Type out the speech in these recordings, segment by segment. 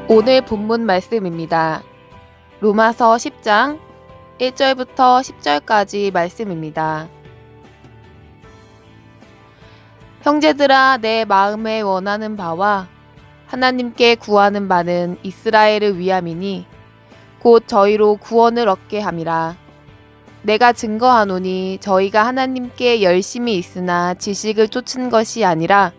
오늘 본문 말씀입니다. 로마서 10장 1절부터 10절까지 말씀입니다. 형제들아, 내 마음에 원하는 바와 하나님께 구하는 바는 이스라엘을 위함이니 곧 저희로 구원을 얻게 함이라. 내가 증거하노니 저희가 하나님께 열심히 있으나 지식을 쫓은 것이 아니라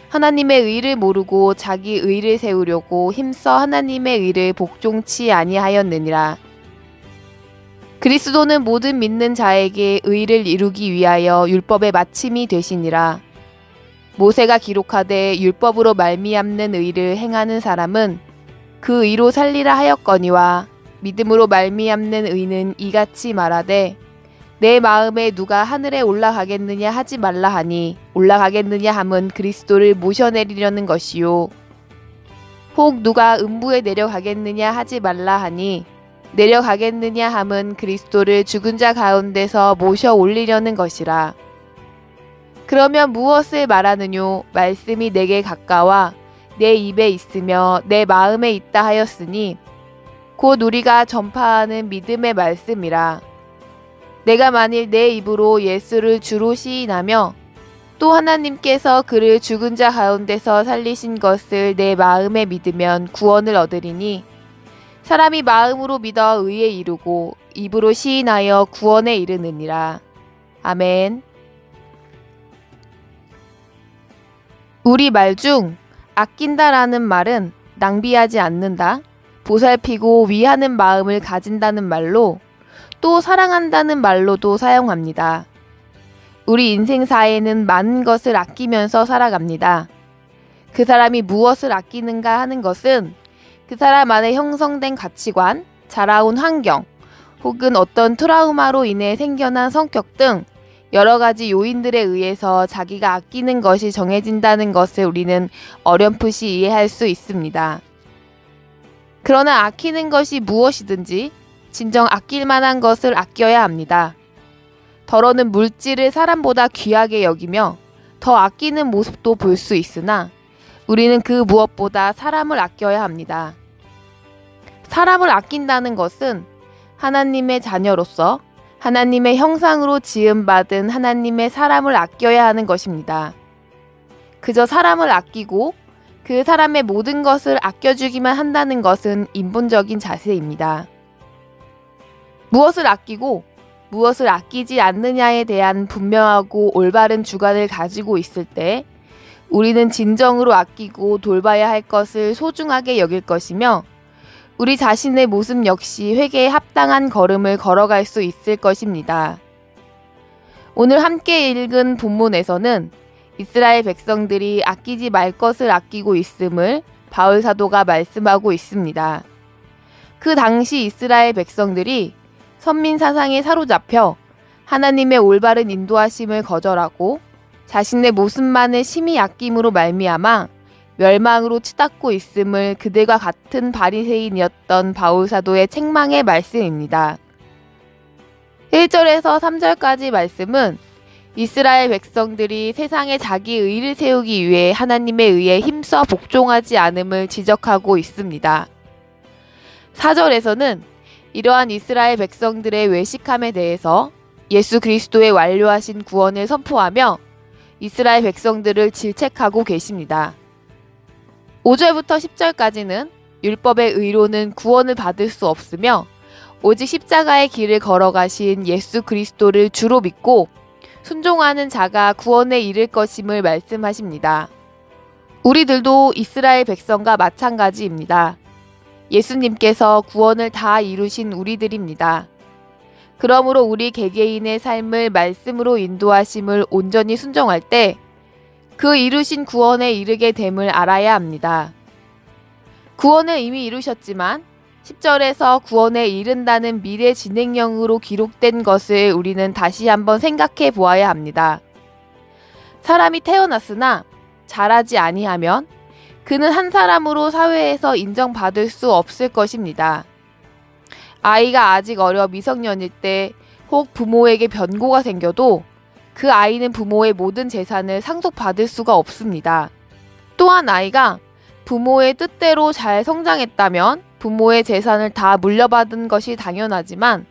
하나님의 의를 모르고 자기 의를 세우려고 힘써 하나님의 의를 복종치 아니하였느니라. 그리스도는 모든 믿는 자에게 의를 이루기 위하여 율법의 마침이 되시니라. 모세가 기록하되 율법으로 말미암는 의를 행하는 사람은 그 의로 살리라 하였거니와 믿음으로 말미암는 의는 이같이 말하되 내 마음에 누가 하늘에 올라가겠느냐 하지 말라 하니 올라가겠느냐 함은 그리스도를 모셔내리려는 것이요. 혹 누가 음부에 내려가겠느냐 하지 말라 하니 내려가겠느냐 함은 그리스도를 죽은 자 가운데서 모셔 올리려는 것이라. 그러면 무엇을 말하느뇨? 말씀이 내게 가까워 내 입에 있으며 내 마음에 있다 하였으니 곧 우리가 전파하는 믿음의 말씀이라. 내가 만일 내 입으로 예수를 주로 시인하며 또 하나님께서 그를 죽은 자 가운데서 살리신 것을 내 마음에 믿으면 구원을 얻으리니 사람이 마음으로 믿어 의에 이르고 입으로 시인하여 구원에 이르느니라. 아멘. 우리 말 중 아낀다라는 말은 낭비하지 않는다, 보살피고 위하는 마음을 가진다는 말로 또 사랑한다는 말로도 사용합니다. 우리 인생사에는 많은 것을 아끼면서 살아갑니다. 그 사람이 무엇을 아끼는가 하는 것은 그 사람 안에 형성된 가치관, 자라온 환경, 혹은 어떤 트라우마로 인해 생겨난 성격 등 여러 가지 요인들에 의해서 자기가 아끼는 것이 정해진다는 것을 우리는 어렴풋이 이해할 수 있습니다. 그러나 아끼는 것이 무엇이든지 진정 아낄 만한 것을 아껴야 합니다. 더러는 물질을 사람보다 귀하게 여기며 더 아끼는 모습도 볼 수 있으나 우리는 그 무엇보다 사람을 아껴야 합니다. 사람을 아낀다는 것은 하나님의 자녀로서 하나님의 형상으로 지음받은 하나님의 사람을 아껴야 하는 것입니다. 그저 사람을 아끼고 그 사람의 모든 것을 아껴주기만 한다는 것은 인본적인 자세입니다. 무엇을 아끼고 무엇을 아끼지 않느냐에 대한 분명하고 올바른 주관을 가지고 있을 때 우리는 진정으로 아끼고 돌봐야 할 것을 소중하게 여길 것이며 우리 자신의 모습 역시 회개에 합당한 걸음을 걸어갈 수 있을 것입니다. 오늘 함께 읽은 본문에서는 이스라엘 백성들이 아끼지 말 것을 아끼고 있음을 바울 사도가 말씀하고 있습니다. 그 당시 이스라엘 백성들이 선민 사상에 사로잡혀 하나님의 올바른 인도하심을 거절하고 자신의 모습만을 심히 아낌으로 말미암아 멸망으로 치닫고 있음을 그들과 같은 바리새인이었던 바울 사도의 책망의 말씀입니다. 1절에서 3절까지 말씀은 이스라엘 백성들이 세상에 자기 의를 세우기 위해 하나님의 의에 힘써 복종하지 않음을 지적하고 있습니다. 4절에서는 이러한 이스라엘 백성들의 외식함에 대해서 예수 그리스도의 완료하신 구원을 선포하며 이스라엘 백성들을 질책하고 계십니다. 5절부터 10절까지는 율법의 의로는 구원을 받을 수 없으며 오직 십자가의 길을 걸어가신 예수 그리스도를 주로 믿고 순종하는 자가 구원에 이를 것임을 말씀하십니다. 우리들도 이스라엘 백성과 마찬가지입니다. 예수님께서 구원을 다 이루신 우리들입니다. 그러므로 우리 개개인의 삶을 말씀으로 인도하심을 온전히 순종할 때 그 이루신 구원에 이르게 됨을 알아야 합니다. 구원을 이미 이루셨지만 10절에서 구원에 이른다는 미래 진행형으로 기록된 것을 우리는 다시 한번 생각해 보아야 합니다. 사람이 태어났으나 자라지 아니하면 그는 한 사람으로 사회에서 인정받을 수 없을 것입니다. 아이가 아직 어려 미성년일 때 혹 부모에게 변고가 생겨도 그 아이는 부모의 모든 재산을 상속받을 수가 없습니다. 또한 아이가 부모의 뜻대로 잘 성장했다면 부모의 재산을 다 물려받은 것이 당연하지만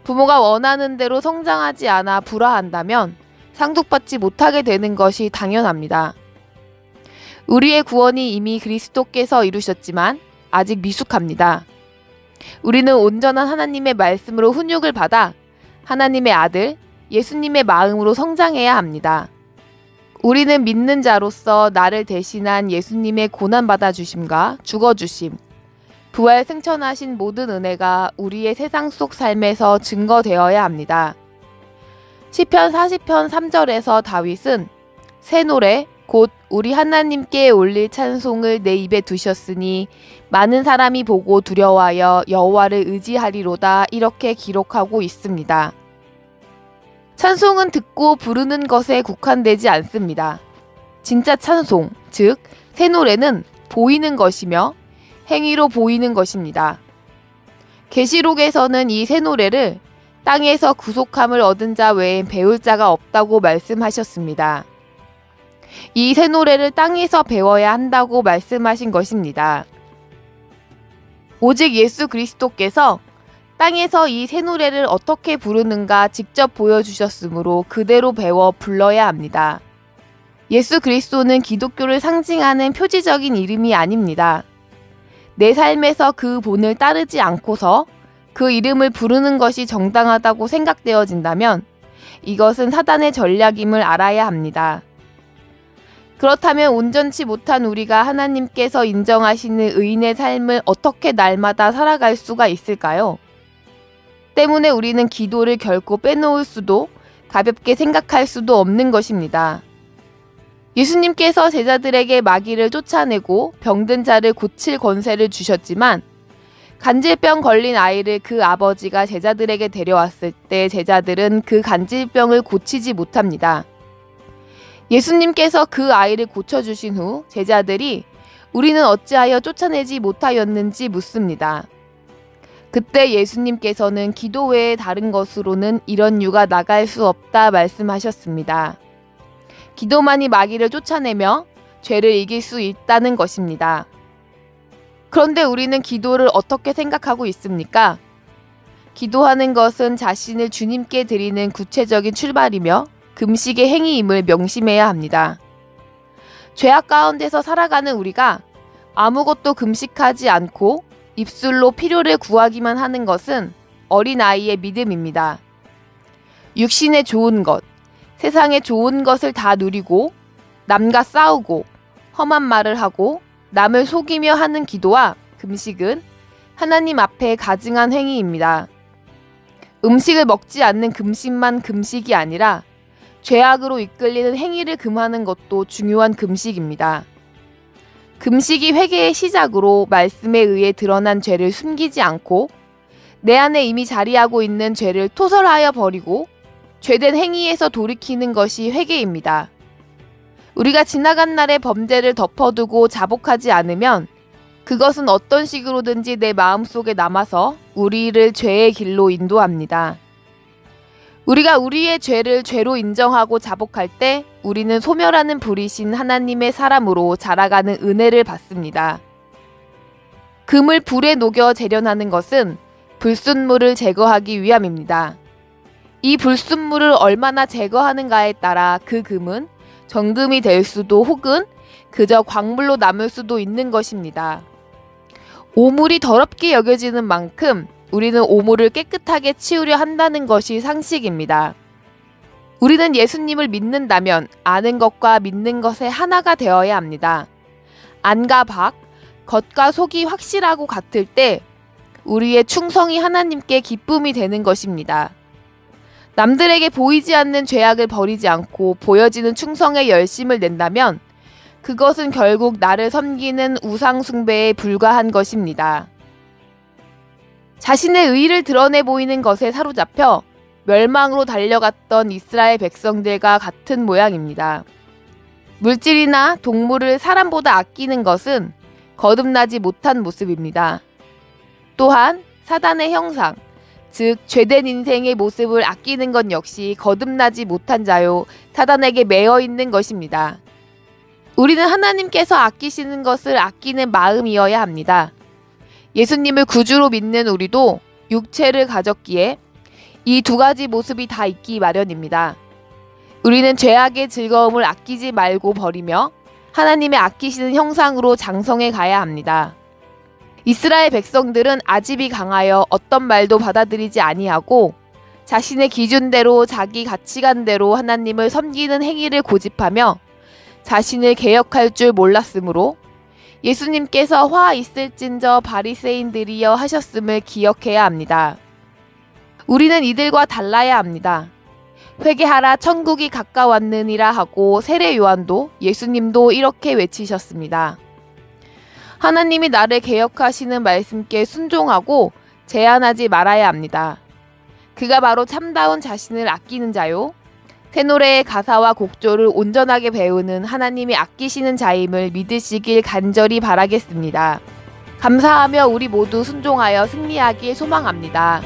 부모가 원하는 대로 성장하지 않아 불화한다면 상속받지 못하게 되는 것이 당연합니다. 우리의 구원이 이미 그리스도께서 이루셨지만 아직 미숙합니다. 우리는 온전한 하나님의 말씀으로 훈육을 받아 하나님의 아들, 예수님의 마음으로 성장해야 합니다. 우리는 믿는 자로서 나를 대신한 예수님의 고난받아 주심과 죽어주심, 부활 승천하신 모든 은혜가 우리의 세상 속 삶에서 증거되어야 합니다. 시편 40편 3절에서 다윗은 새 노래 곧 우리 하나님께 올릴 찬송을 내 입에 두셨으니 많은 사람이 보고 두려워하여 여호와를 의지하리로다 이렇게 기록하고 있습니다. 찬송은 듣고 부르는 것에 국한되지 않습니다. 진짜 찬송, 즉 새 노래는 보이는 것이며 행위로 보이는 것입니다. 계시록에서는 이 새 노래를 땅에서 구속함을 얻은 자 외엔 배울 자가 없다고 말씀하셨습니다. 이 새 노래를 땅에서 배워야 한다고 말씀하신 것입니다. 오직 예수 그리스도께서 땅에서 이 새 노래를 어떻게 부르는가 직접 보여주셨으므로 그대로 배워 불러야 합니다. 예수 그리스도는 기독교를 상징하는 표지적인 이름이 아닙니다. 내 삶에서 그 본을 따르지 않고서 그 이름을 부르는 것이 정당하다고 생각되어진다면 이것은 사단의 전략임을 알아야 합니다. 그렇다면 온전치 못한 우리가 하나님께서 인정하시는 의인의 삶을 어떻게 날마다 살아갈 수가 있을까요? 때문에 우리는 기도를 결코 빼놓을 수도 가볍게 생각할 수도 없는 것입니다. 예수님께서 제자들에게 마귀를 쫓아내고 병든 자를 고칠 권세를 주셨지만 간질병 걸린 아이를 그 아버지가 제자들에게 데려왔을 때 제자들은 그 간질병을 고치지 못합니다. 예수님께서 그 아이를 고쳐주신 후 제자들이 우리는 어찌하여 쫓아내지 못하였는지 묻습니다. 그때 예수님께서는 기도 외에 다른 것으로는 이런 유가 나갈 수 없다 말씀하셨습니다. 기도만이 마귀를 쫓아내며 죄를 이길 수 있다는 것입니다. 그런데 우리는 기도를 어떻게 생각하고 있습니까? 기도하는 것은 자신을 주님께 드리는 구체적인 출발이며 금식의 행위임을 명심해야 합니다. 죄악 가운데서 살아가는 우리가 아무것도 금식하지 않고 입술로 필요를 구하기만 하는 것은 어린아이의 믿음입니다. 육신의 좋은 것, 세상의 좋은 것을 다 누리고 남과 싸우고 험한 말을 하고 남을 속이며 하는 기도와 금식은 하나님 앞에 가증한 행위입니다. 음식을 먹지 않는 금식만 금식이 아니라 죄악으로 이끌리는 행위를 금하는 것도 중요한 금식입니다. 금식이 회개의 시작으로 말씀에 의해 드러난 죄를 숨기지 않고 내 안에 이미 자리하고 있는 죄를 토설하여 버리고 죄된 행위에서 돌이키는 것이 회개입니다. 우리가 지나간 날의 범죄를 덮어두고 자복하지 않으면 그것은 어떤 식으로든지 내 마음속에 남아서 우리를 죄의 길로 인도합니다. 우리가 우리의 죄를 죄로 인정하고 자복할 때 우리는 소멸하는 불이신 하나님의 사람으로 자라가는 은혜를 받습니다. 금을 불에 녹여 재련하는 것은 불순물을 제거하기 위함입니다. 이 불순물을 얼마나 제거하는가에 따라 그 금은 정금이 될 수도 혹은 그저 광물로 남을 수도 있는 것입니다. 오물이 더럽게 여겨지는 만큼 우리는 오물을 깨끗하게 치우려 한다는 것이 상식입니다. 우리는 예수님을 믿는다면 아는 것과 믿는 것의 하나가 되어야 합니다. 안과 밖, 겉과 속이 확실하고 같을 때 우리의 충성이 하나님께 기쁨이 되는 것입니다. 남들에게 보이지 않는 죄악을 버리지 않고 보여지는 충성에 열심을 낸다면 그것은 결국 나를 섬기는 우상 숭배에 불과한 것입니다. 자신의 의의를 드러내 보이는 것에 사로잡혀 멸망으로 달려갔던 이스라엘 백성들과 같은 모양입니다. 물질이나 동물을 사람보다 아끼는 것은 거듭나지 못한 모습입니다. 또한 사단의 형상, 즉 죄된 인생의 모습을 아끼는 것 역시 거듭나지 못한 자요 사단에게 매여 있는 것입니다. 우리는 하나님께서 아끼시는 것을 아끼는 마음이어야 합니다. 예수님을 구주로 믿는 우리도 육체를 가졌기에 이 두 가지 모습이 다 있기 마련입니다. 우리는 죄악의 즐거움을 아끼지 말고 버리며 하나님의 아끼시는 형상으로 장성해 가야 합니다. 이스라엘 백성들은 아집이 강하여 어떤 말도 받아들이지 아니하고 자신의 기준대로 자기 가치관대로 하나님을 섬기는 행위를 고집하며 자신을 개혁할 줄 몰랐으므로 예수님께서 화 있을진저 바리새인들이여 하셨음을 기억해야 합니다. 우리는 이들과 달라야 합니다. 회개하라 천국이 가까웠느니라 하고 세례 요한도 예수님도 이렇게 외치셨습니다. 하나님이 나를 개혁하시는 말씀께 순종하고 제한하지 말아야 합니다. 그가 바로 참다운 자신을 아끼는 자요. 새 노래의 가사와 곡조를 온전하게 배우는 하나님이 아끼시는 자임을 믿으시길 간절히 바라겠습니다. 감사하며 우리 모두 순종하여 승리하길 소망합니다.